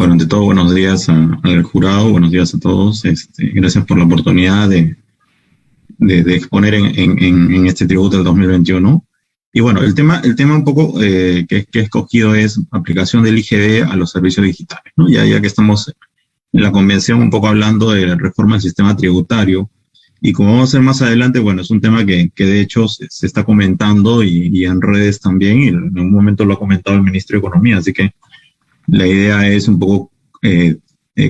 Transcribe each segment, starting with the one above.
Bueno, ante todo, buenos días al jurado, buenos días a todos. Gracias por la oportunidad de exponer en este tributo del 2021. Y bueno, el tema un poco que he escogido es aplicación del IGB a los servicios digitales, ¿no? Ya que estamos en la convención un poco hablando de la reforma del sistema tributario, y como vamos a ver más adelante, bueno, es un tema que de hecho se está comentando y en redes también, y en un momento lo ha comentado el ministro de Economía, así que la idea es un poco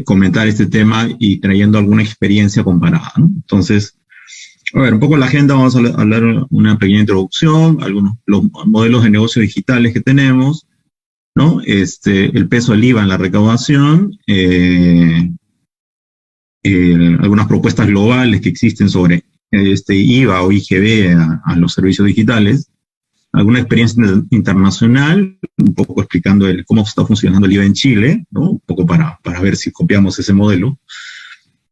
comentar este tema y trayendo alguna experiencia comparada, ¿no? Entonces, a ver, un poco la agenda, vamos a hablar una pequeña introducción, algunos los modelos de negocio digitales que tenemos, ¿no? El peso del IVA en la recaudación, algunas propuestas globales que existen sobre IVA o IGB a los servicios digitales, alguna experiencia internacional, un poco explicando cómo está funcionando el IVA en Chile, ¿no? Un poco para ver si copiamos ese modelo.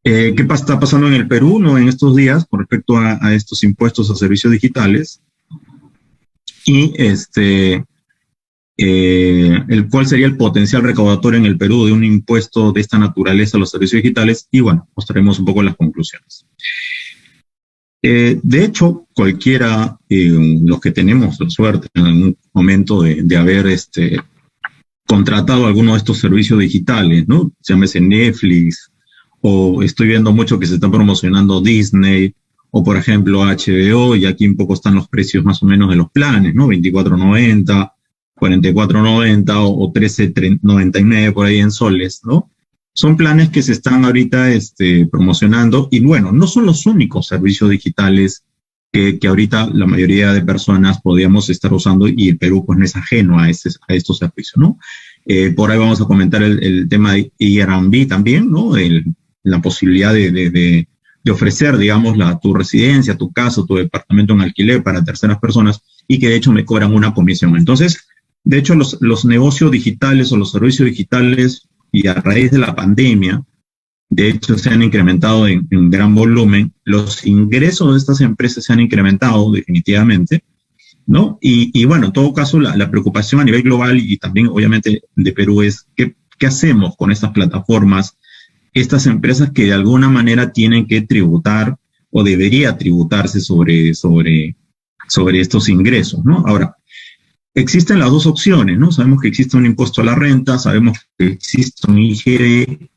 ¿Qué está pasando en el Perú, ¿no? En estos días con respecto a estos impuestos a servicios digitales? Y cuál sería el potencial recaudatorio en el Perú de un impuesto de esta naturaleza a los servicios digitales, y bueno, mostraremos un poco las conclusiones. De hecho, cualquiera, los que tenemos la suerte en algún momento de haber contratado alguno de estos servicios digitales, ¿no? Llámese Netflix, o estoy viendo mucho que se está promocionando Disney, o por ejemplo HBO, y aquí un poco están los precios más o menos de los planes, ¿no? $24.90, $44.90 o $13.99 por ahí en soles, ¿no? Son planes que se están ahorita promocionando, y bueno, no son los únicos servicios digitales que ahorita la mayoría de personas podríamos estar usando, y el Perú pues no es ajeno a estos servicios, ¿no? Por ahí vamos a comentar el tema de Airbnb también, ¿no? La posibilidad de ofrecer, digamos, tu residencia, tu casa, tu departamento en alquiler para terceras personas, y que de hecho me cobran una comisión. Entonces, de hecho, los negocios digitales o los servicios digitales, y a raíz de la pandemia, de hecho se han incrementado en gran volumen, los ingresos de estas empresas se han incrementado definitivamente, ¿no? Y bueno, en todo caso, la preocupación a nivel global y también obviamente de Perú es ¿qué hacemos con estas plataformas, estas empresas que de alguna manera tienen que tributar o debería tributarse sobre estos ingresos, ¿no? Ahora, existen las dos opciones, ¿no? Sabemos que existe un impuesto a la renta, sabemos que existe un IGB,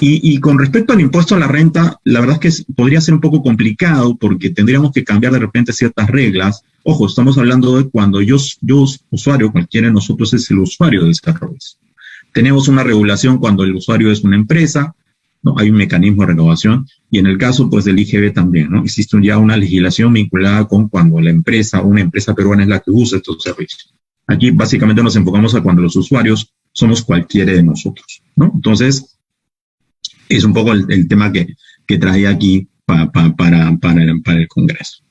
y con respecto al impuesto a la renta, la verdad es que podría ser un poco complicado porque tendríamos que cambiar de repente ciertas reglas. Ojo, estamos hablando de cuando yo usuario, cualquiera de nosotros es el usuario del servicio. Tenemos una regulación cuando el usuario es una empresa, ¿no? Hay un mecanismo de recaudación, y en el caso pues del IGB también, ¿no? Existe ya una legislación vinculada con cuando una empresa peruana es la que usa estos servicios. Aquí básicamente nos enfocamos a cuando los usuarios somos cualquiera de nosotros, ¿no? Entonces, es un poco el tema que trae aquí para el Congreso.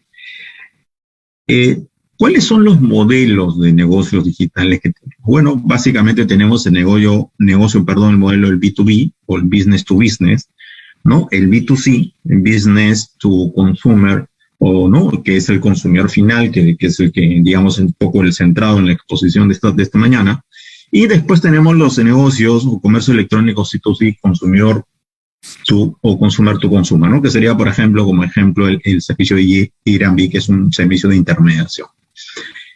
¿Cuáles son los modelos de negocios digitales que tenemos? Bueno, básicamente tenemos el modelo del B2B o el business to business, ¿no? El B2C, el business to consumer, ¿no? Que es el consumidor final, que es el que, digamos, un poco el centrado en la exposición de esta mañana. Y después tenemos los negocios o comercio electrónico C2C, consumidor o consumer to consumer, ¿no? Que sería, por ejemplo, el servicio de Airbnb, que es un servicio de intermediación.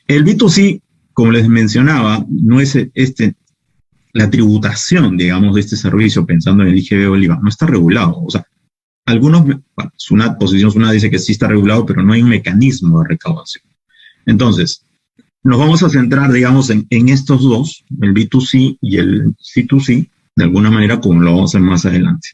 El B2C, como les mencionaba, no es la tributación, digamos, de este servicio, pensando en el IGB o el IVA, no está regulado. O sea, una posición dice que sí está regulado, pero no hay un mecanismo de recaudación. Entonces, nos vamos a centrar, digamos, en estos dos, el B2C y el C2C, de alguna manera, como lo vamos a hacer más adelante.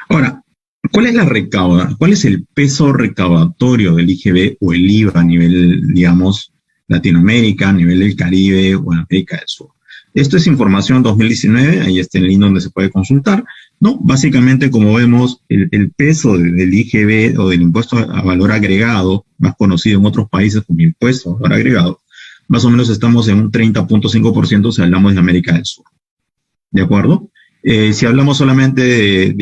Ahora, ¿cuál es el peso recaudatorio del IGB o el IVA a nivel, digamos, Latinoamérica, a nivel del Caribe o en América del Sur? Esto es información 2019, ahí está el link donde se puede consultar, ¿no? Básicamente, como vemos, el peso del IGB o del impuesto a valor agregado, más conocido en otros países como impuesto a valor agregado, más o menos estamos en un 30.5% si hablamos de América del Sur. ¿De acuerdo? Si hablamos solamente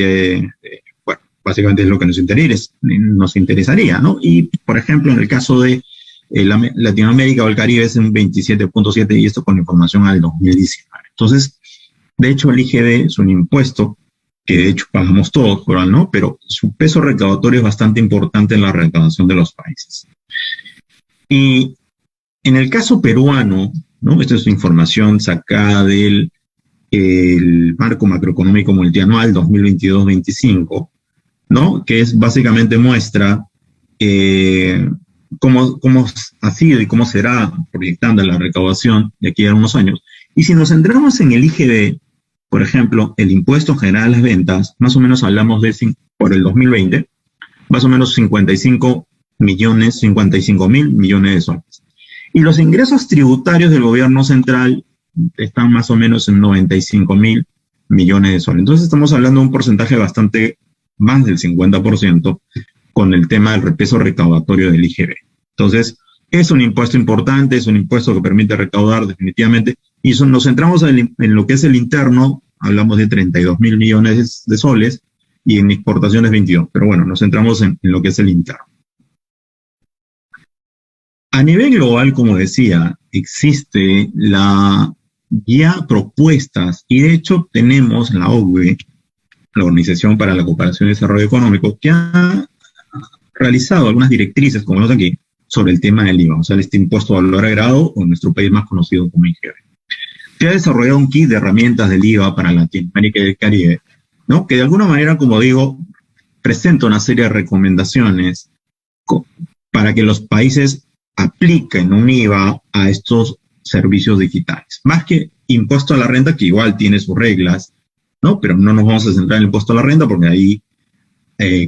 bueno, básicamente es lo que nos interesaría, ¿no? Y, por ejemplo, en el caso de Latinoamérica o el Caribe es un 27.7%, y esto con información al 2019. Entonces, de hecho, el IGB es un impuesto que de hecho pagamos todos, ¿no? Pero su peso recaudatorio es bastante importante en la recaudación de los países. Y en el caso peruano, ¿no? Esta es información sacada del marco macroeconómico multianual 2022-25, ¿no? Que es básicamente muestra cómo ha sido y cómo será proyectando la recaudación de aquí a unos años. Y si nos centramos en el IGB, por ejemplo, el impuesto general a las ventas, más o menos hablamos de, por el 2020, más o menos 55 mil millones de soles. Y los ingresos tributarios del gobierno central están más o menos en 95 mil millones de soles. Entonces estamos hablando de un porcentaje bastante más del 50% con el tema del peso recaudatorio del IGB. Entonces, es un impuesto importante, es un impuesto que permite recaudar definitivamente, y nos centramos en lo que es el interno, hablamos de 32 mil millones de soles, y en exportaciones 22, pero bueno, nos centramos en lo que es el interno. A nivel global, como decía, existe ya propuestas, y de hecho tenemos la OCDE, la Organización para la Cooperación y Desarrollo Económico, que ha realizado algunas directrices, como vemos aquí, sobre el tema del IVA, o sea, este impuesto de valor agregado, o en nuestro país más conocido como IGB. Se ha desarrollado un kit de herramientas del IVA para Latinoamérica y el Caribe, ¿no? Que de alguna manera, como digo, presenta una serie de recomendaciones para que los países apliquen un IVA a estos servicios digitales. Más que impuesto a la renta, que igual tiene sus reglas, ¿no? Pero no nos vamos a centrar en el impuesto a la renta porque ahí,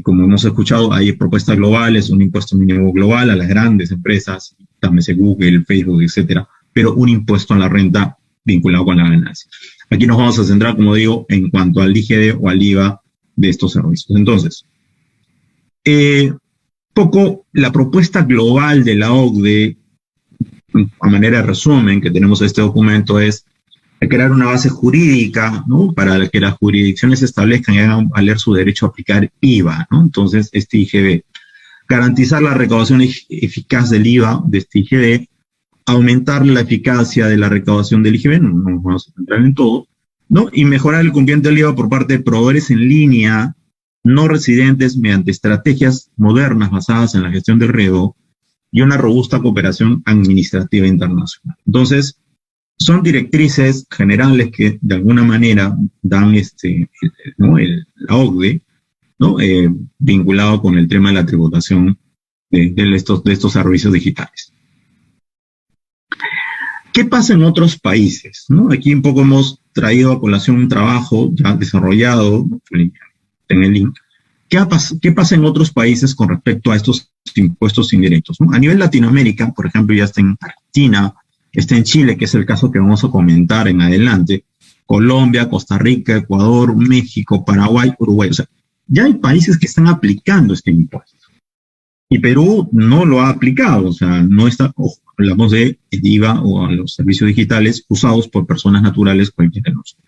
como hemos escuchado, hay propuestas globales, un impuesto mínimo global a las grandes empresas, también Google, Facebook, etcétera, pero un impuesto a la renta vinculado con la ganancia. Aquí nos vamos a centrar, como digo, en cuanto al IGD o al IVA de estos servicios. Entonces, la propuesta global de la OCDE, a manera de resumen que tenemos este documento, es crear una base jurídica, ¿no? Para que las jurisdicciones establezcan y hagan valer su derecho a aplicar IVA, ¿no? Entonces, este IGB. Garantizar la recaudación eficaz del IVA de este IGB, aumentar la eficacia de la recaudación del IGB, no nos vamos a centrar en todo, ¿no? Y mejorar el cumplimiento del IVA por parte de proveedores en línea, no residentes, mediante estrategias modernas basadas en la gestión del riesgo y una robusta cooperación administrativa internacional. Entonces, son directrices generales que de alguna manera dan la OCDE, ¿no? Vinculado con el tema de la tributación de estos servicios digitales. ¿Qué pasa en otros países? ¿No? Aquí un poco hemos traído a colación un trabajo ya desarrollado, en el link. ¿Qué pasa en otros países con respecto a estos impuestos indirectos, ¿no? A nivel Latinoamérica, por ejemplo, ya está en Argentina, está en Chile, que es el caso que vamos a comentar en adelante, Colombia, Costa Rica, Ecuador, México, Paraguay, Uruguay. O sea, ya hay países que están aplicando este impuesto. Y Perú no lo ha aplicado, o sea, no está, hablamos de el IVA o a los servicios digitales usados por personas naturales cualquiera de nosotros.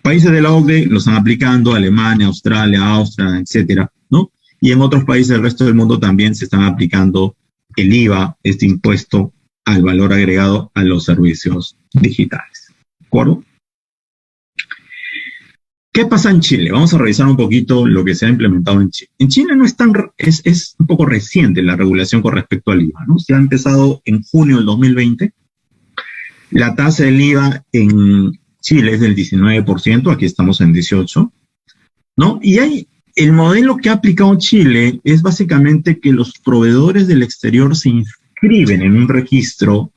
Países de la OCDE lo están aplicando, Alemania, Australia, Austria, etcétera, ¿no? Y en otros países del resto del mundo también se están aplicando el IVA, este impuesto al valor agregado a los servicios digitales. ¿De acuerdo? ¿Qué pasa en Chile? Vamos a revisar un poquito lo que se ha implementado en Chile. En Chile no es un poco reciente la regulación con respecto al IVA, ¿no? Se ha empezado en junio del 2020. La tasa del IVA en Chile es del 19%, aquí estamos en 18%, ¿no? Y el modelo que ha aplicado Chile es básicamente que los proveedores del exterior se inscriben en un registro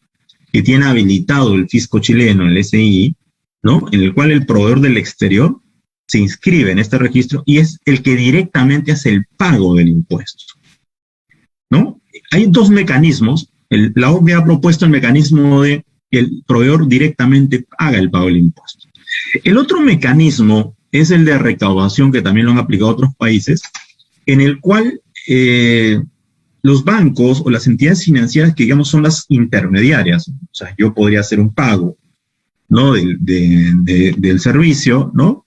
que tiene habilitado el fisco chileno, el SI, ¿no? En el cual el proveedor del exterior se inscribe en este registro y es el que directamente hace el pago del impuesto, ¿no? Hay dos mecanismos. La OCDE ha propuesto el mecanismo de que el proveedor directamente haga el pago del impuesto. El otro mecanismo es el de recaudación, que también lo han aplicado otros países, en el cual los bancos o las entidades financieras que, digamos, son las intermediarias, o sea, yo podría hacer un pago, ¿no? del servicio, ¿no?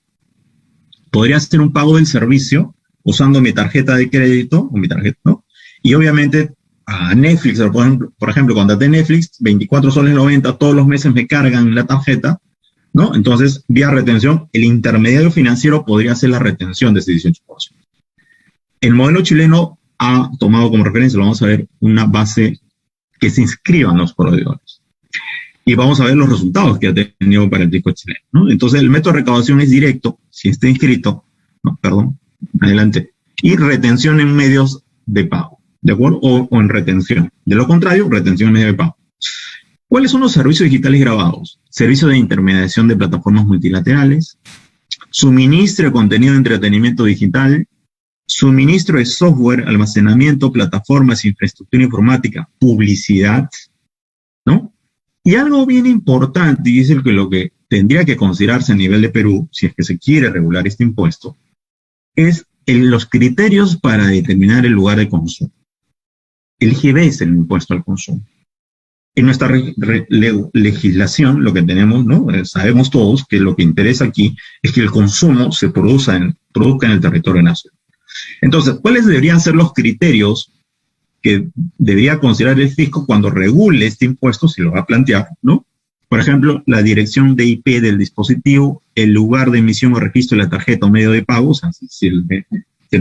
Podría hacer un pago del servicio usando mi tarjeta de crédito o mi tarjeta, ¿no? Y obviamente a Netflix, por ejemplo, contraté Netflix, 24 soles 90, todos los meses me cargan la tarjeta, ¿no? Entonces, vía retención, el intermediario financiero podría hacer la retención de ese 18%. El modelo chileno ha tomado como referencia, lo vamos a ver, una base que se inscriban los proveedores. Y vamos a ver los resultados que ha tenido para el fisco chileno, ¿no? Entonces, el método de recaudación es directo, si está inscrito, no, perdón, adelante, y retención en medios de pago, ¿de acuerdo? O en retención. De lo contrario, retención en medios de pago. ¿Cuáles son los servicios digitales grabados? Servicios de intermediación de plataformas multilaterales, suministro de contenido de entretenimiento digital, suministro de software, almacenamiento, plataformas, infraestructura informática, publicidad, ¿no? Y algo bien importante, y es lo que tendría que considerarse a nivel de Perú, si es que se quiere regular este impuesto, es los criterios para determinar el lugar de consumo. El IGB es el impuesto al consumo. En nuestra legislación, lo que tenemos, ¿no? Sabemos todos que lo que interesa aquí es que el consumo se produzca en el territorio nacional. Entonces, ¿cuáles deberían ser los criterios que debería considerar el fisco cuando regule este impuesto, si lo va a plantear, ¿no? Por ejemplo, la dirección de IP del dispositivo, el lugar de emisión o registro de la tarjeta o medio de pago, o sea, si el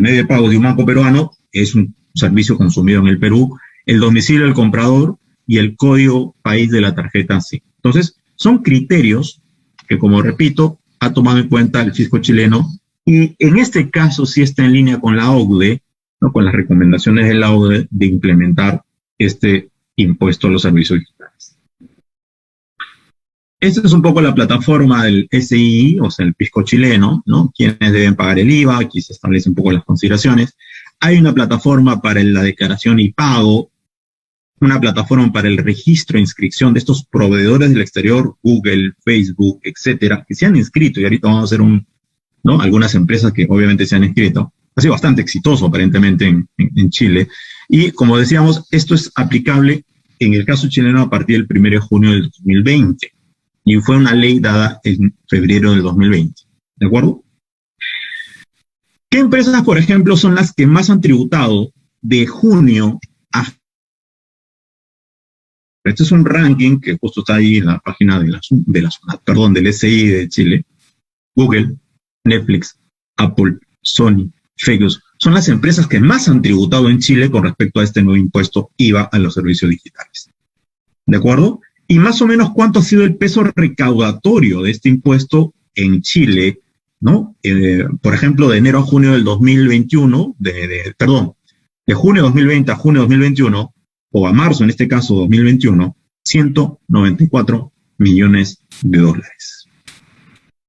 medio de pago de un banco peruano es un servicio consumido en el Perú, el domicilio del comprador y el código país de la tarjeta sí. Entonces, son criterios que, como repito, ha tomado en cuenta el fisco chileno y en este caso sí está en línea con la OCDE, ¿no? Con las recomendaciones de la OCDE de implementar este impuesto a los servicios digitales. Esta es un poco la plataforma del SII, o sea, el fisco chileno, ¿no? Quienes deben pagar el IVA, aquí se establecen un poco las consideraciones. Hay una plataforma para la declaración y pago, una plataforma para el registro e inscripción de estos proveedores del exterior, Google, Facebook, etcétera, que se han inscrito, y ahorita vamos a hacer ¿no? Algunas empresas que obviamente se han inscrito. Ha sido bastante exitoso aparentemente en Chile. Y como decíamos, esto es aplicable en el caso chileno a partir del 1 de junio del 2020. Y fue una ley dada en febrero del 2020. ¿De acuerdo? ¿Qué empresas, por ejemplo, son las que más han tributado de junio a... Este es un ranking que justo está ahí en la página del SI de Chile. Google, Netflix, Apple, Sony, Facebook, son las empresas que más han tributado en Chile con respecto a este nuevo impuesto IVA a los servicios digitales. ¿De acuerdo? Y más o menos cuánto ha sido el peso recaudatorio de este impuesto en Chile, ¿no? Por ejemplo, de enero a junio del 2021, de junio de 2020 a junio de 2021, o a marzo, en este caso 2021, 194 millones de dólares.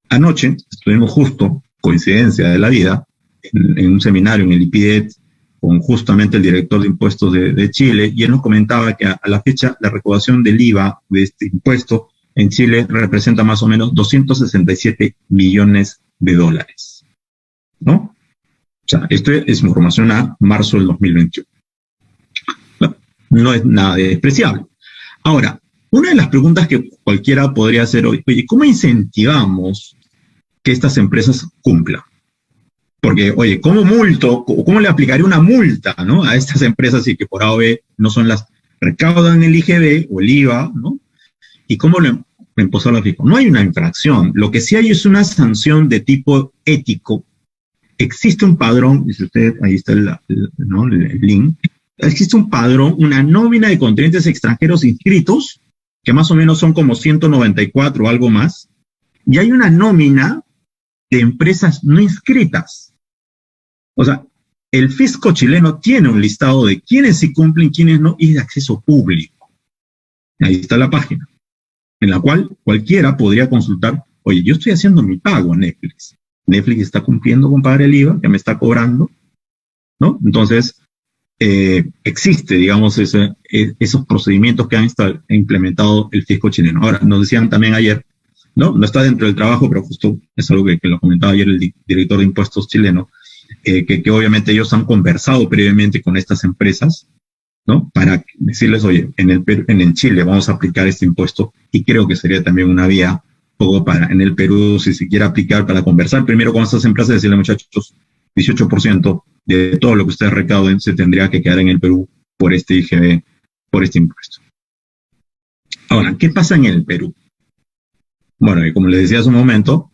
Anoche estuvimos justo, coincidencia de la vida, en un seminario en el IPIDET con justamente el director de impuestos de Chile, y él nos comentaba que a la fecha la recaudación del IVA de este impuesto en Chile representa más o menos 267 millones de dólares, ¿no? O sea, esto es información a marzo del 2021. No es nada despreciable. Ahora, una de las preguntas que cualquiera podría hacer hoy, oye, ¿cómo incentivamos que estas empresas cumplan? Porque, oye, ¿cómo multo, cómo le aplicaré una multa, ¿no? A estas empresas y que por A o B no son las recaudan el IGB o el IVA, ¿no? ¿Y cómo lo impuso la FICO? No hay una infracción. Lo que sí hay es una sanción de tipo ético. Existe un padrón, y si usted, ahí está el link, existe un padrón, una nómina de contribuyentes extranjeros inscritos, que más o menos son como 194 o algo más, y hay una nómina de empresas no inscritas. O sea, el fisco chileno tiene un listado de quiénes sí cumplen, quiénes no, y de acceso público. Ahí está la página, en la cual cualquiera podría consultar, oye, yo estoy haciendo mi pago a Netflix. Netflix está cumpliendo con pagar el IVA, que me está cobrando, ¿no? Entonces, existe, digamos, esos procedimientos que han implementado el fisco chileno. Ahora, nos decían también ayer, ¿no? No está dentro del trabajo, pero justo es algo que lo comentaba ayer el director de impuestos chileno, que obviamente ellos han conversado previamente con estas empresas, ¿no? Para decirles, oye, en Chile vamos a aplicar este impuesto, y creo que sería también una vía poco para en el Perú, si se quiere aplicar, para conversar primero con estas empresas y decirle, muchachos, 18% de todo lo que ustedes recauden se tendría que quedar en el Perú por este IGB, por este impuesto. Ahora, ¿qué pasa en el Perú? Bueno, y como les decía hace un momento,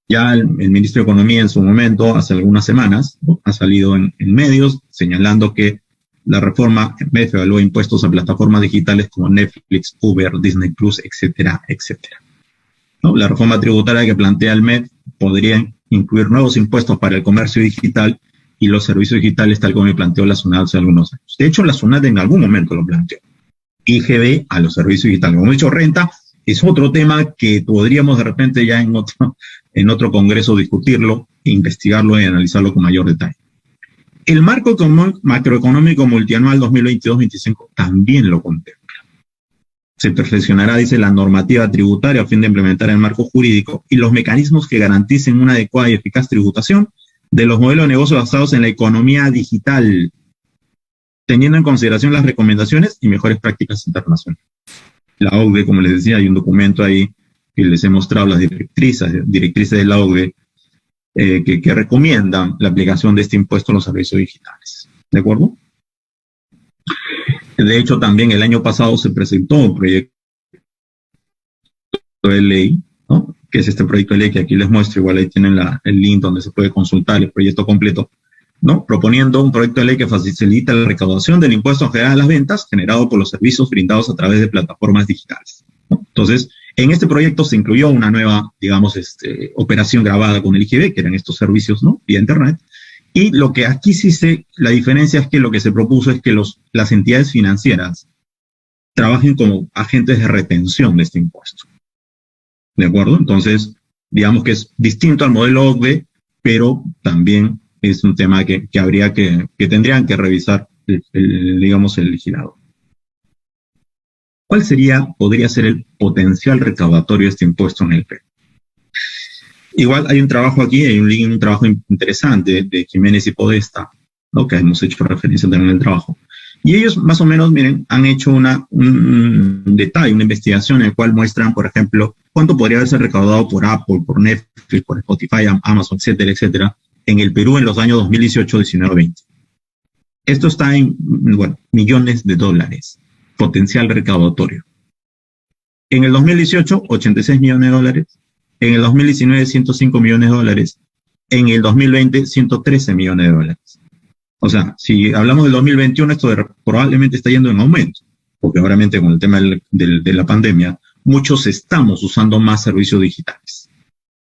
ya el ministro de Economía en su momento, hace algunas semanas, ¿no?, ha salido en medios señalando que la reforma MEF evalúa impuestos a plataformas digitales como Netflix, Uber, Disney Plus, etcétera, etcétera, ¿no? La reforma tributaria que plantea el MEF podría incluir nuevos impuestos para el comercio digital y los servicios digitales, tal como me planteó la SUNAT hace algunos años. De hecho, la SUNAT en algún momento lo planteó. IGB a los servicios digitales. Como he dicho, renta es otro tema que podríamos de repente ya en otro congreso discutirlo, investigarlo y analizarlo con mayor detalle. El marco macroeconómico multianual 2022-25 también lo contempla. Se perfeccionará, dice, la normativa tributaria a fin de implementar el marco jurídico y los mecanismos que garanticen una adecuada y eficaz tributación de los modelos de negocio basados en la economía digital, teniendo en consideración las recomendaciones y mejores prácticas internacionales. La OCDE, como les decía, hay un documento ahí que les he mostrado, las directrices de la OCDE, que recomiendan la aplicación de este impuesto a los servicios digitales. ¿De acuerdo? De hecho, también el año pasado se presentó un proyecto de ley, ¿no?, que es este proyecto de ley que aquí les muestro, igual ahí tienen el link donde se puede consultar el proyecto completo, ¿no?, proponiendo un proyecto de ley que facilita la recaudación del impuesto general a las ventas generado por los servicios brindados a través de plataformas digitales, ¿no? Entonces, en este proyecto se incluyó una nueva, digamos, operación grabada con el IGB, que eran estos servicios, ¿no?, vía Internet. Y lo que aquí la diferencia es que lo que se propuso es que las entidades financieras trabajen como agentes de retención de este impuesto. ¿De acuerdo? Entonces, digamos que es distinto al modelo OCDE, pero también es un tema que tendrían que revisar, digamos, el legislador. ¿Cuál podría ser el potencial recaudatorio de este impuesto en el Perú? Igual hay un trabajo aquí, hay un trabajo interesante de Jiménez y Podesta, ¿no?, que hemos hecho referencia también en el trabajo. Y ellos, más o menos, miren, han hecho un detalle, una investigación en la cual muestran, por ejemplo, cuánto podría haberse recaudado por Apple, por Netflix, por Spotify, Amazon, etcétera, etcétera, en el Perú en los años 2018, 19, 20. Esto está en, bueno, millones de dólares, potencial recaudatorio. En el 2018, 86 millones de dólares. En el 2019, 105 millones de dólares. En el 2020, 113 millones de dólares. O sea, si hablamos del 2021, esto probablemente está yendo en aumento, porque obviamente con el tema de la pandemia, muchos estamos usando más servicios digitales.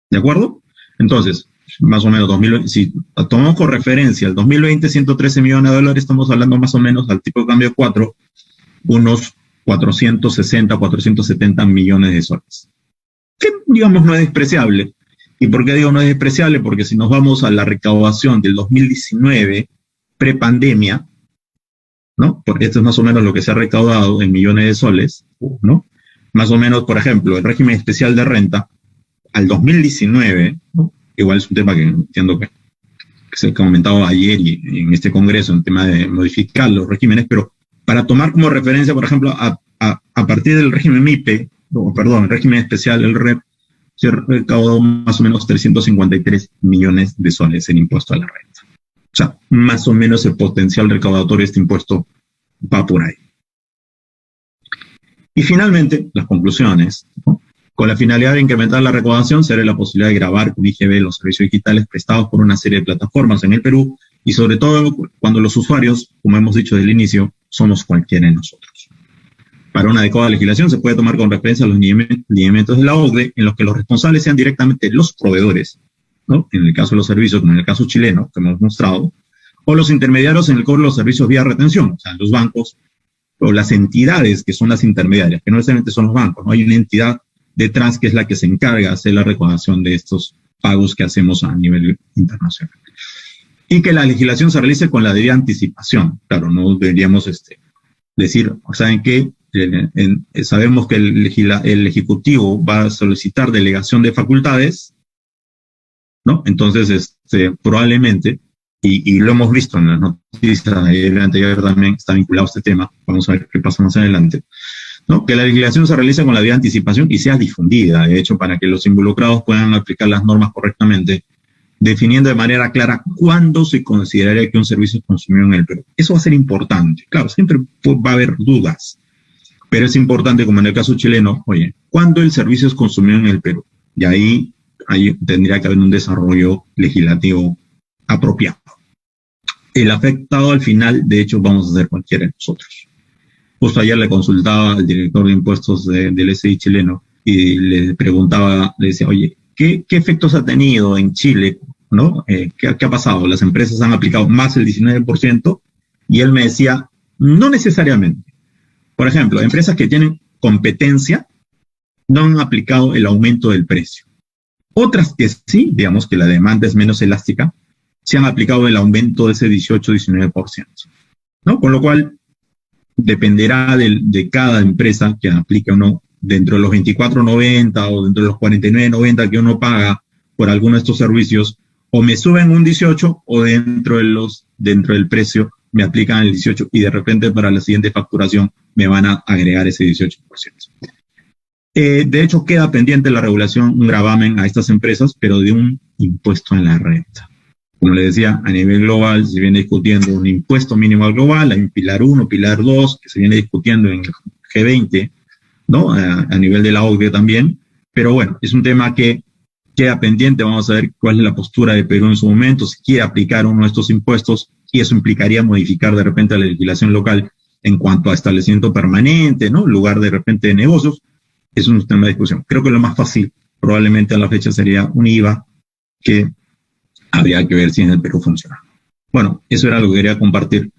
¿De acuerdo? Entonces, más o menos, si tomamos por referencia el 2020, 113 millones de dólares, estamos hablando más o menos al tipo de cambio 4, unos 460, 470 millones de soles. Que, digamos, no es despreciable. ¿Y por qué digo no es despreciable? Porque si nos vamos a la recaudación del 2019, prepandemia, ¿no?, porque esto es más o menos lo que se ha recaudado en millones de soles, ¿no? Más o menos, por ejemplo, el régimen especial de renta, al 2019, ¿no?, igual es un tema que entiendo que se ha comentado ayer y en este congreso, un tema de modificar los regímenes, pero para tomar como referencia, por ejemplo, a partir del régimen MIPE, el régimen especial, el REP, se recaudó más o menos 353 millones de soles en impuesto a la renta. O sea, más o menos el potencial recaudatorio de este impuesto va por ahí. Y finalmente, las conclusiones, ¿no? Con la finalidad de incrementar la recaudación, se abre la posibilidad de grabar con IGB los servicios digitales prestados por una serie de plataformas en el Perú, y sobre todo cuando los usuarios, como hemos dicho desde el inicio, somos cualquiera de nosotros. Para una adecuada legislación se puede tomar con referencia a los lineamientos de la OCDE, en los que los responsables sean directamente los proveedores, ¿no?, en el caso de los servicios, como en el caso chileno, que hemos mostrado, o los intermediarios en el cobro de los servicios vía retención, o sea, los bancos o las entidades que son las intermediarias, que no necesariamente son los bancos, ¿no? Hay una entidad detrás que es la que se encarga de hacer la recaudación de estos pagos que hacemos a nivel internacional. Y que la legislación se realice con la debida anticipación. Claro, no deberíamos decir, ¿saben qué? Sabemos que el Ejecutivo va a solicitar delegación de facultades, ¿no? Entonces, probablemente, y lo hemos visto en las noticias, ayer anterior también está vinculado a este tema, vamos a ver qué pasa más adelante, ¿no?, que la legislación se realice con la debida anticipación y sea difundida, de hecho, para que los involucrados puedan aplicar las normas correctamente, definiendo de manera clara cuándo se consideraría que un servicio es consumido en el Perú. Eso va a ser importante. Claro, siempre va a haber dudas, Pero es importante, como en el caso chileno, oye, ¿cuándo el servicio es consumido en el Perú? Y ahí tendría que haber un desarrollo legislativo apropiado. El afectado al final, de hecho, vamos a ser cualquiera de nosotros. Justo ayer le consultaba al director de impuestos del SI chileno y le preguntaba, le decía, oye, ¿qué efectos ha tenido en Chile? ¿No? ¿Qué ha pasado? ¿Las empresas han aplicado más el 19%? Y él me decía, no necesariamente. Por ejemplo, empresas que tienen competencia no han aplicado el aumento del precio. Otras que sí, digamos que la demanda es menos elástica, se han aplicado el aumento de ese 18-19%, ¿no? Con lo cual, dependerá de cada empresa que aplique o no, dentro de los 24.90 o dentro de los 49.90 que uno paga por alguno de estos servicios, o me suben un 18 o dentro del precio me aplican el 18 y de repente para la siguiente facturación me van a agregar ese 18%. De hecho, queda pendiente la regulación, un gravamen a estas empresas, pero de un impuesto en la renta. Como les decía, a nivel global se viene discutiendo un impuesto mínimo global, hay un pilar 1, pilar 2, que se viene discutiendo en el G20, ¿no? A nivel de la OCDE también, pero bueno, es un tema que queda pendiente, vamos a ver cuál es la postura de Perú en su momento, si quiere aplicar uno de estos impuestos, y eso implicaría modificar de repente la legislación local en cuanto a establecimiento permanente, ¿no? En lugar de repente de negocios, es un tema de discusión. Creo que lo más fácil, probablemente a la fecha, sería un IVA, que habría que ver si en el Perú funciona. Bueno, eso era lo que quería compartir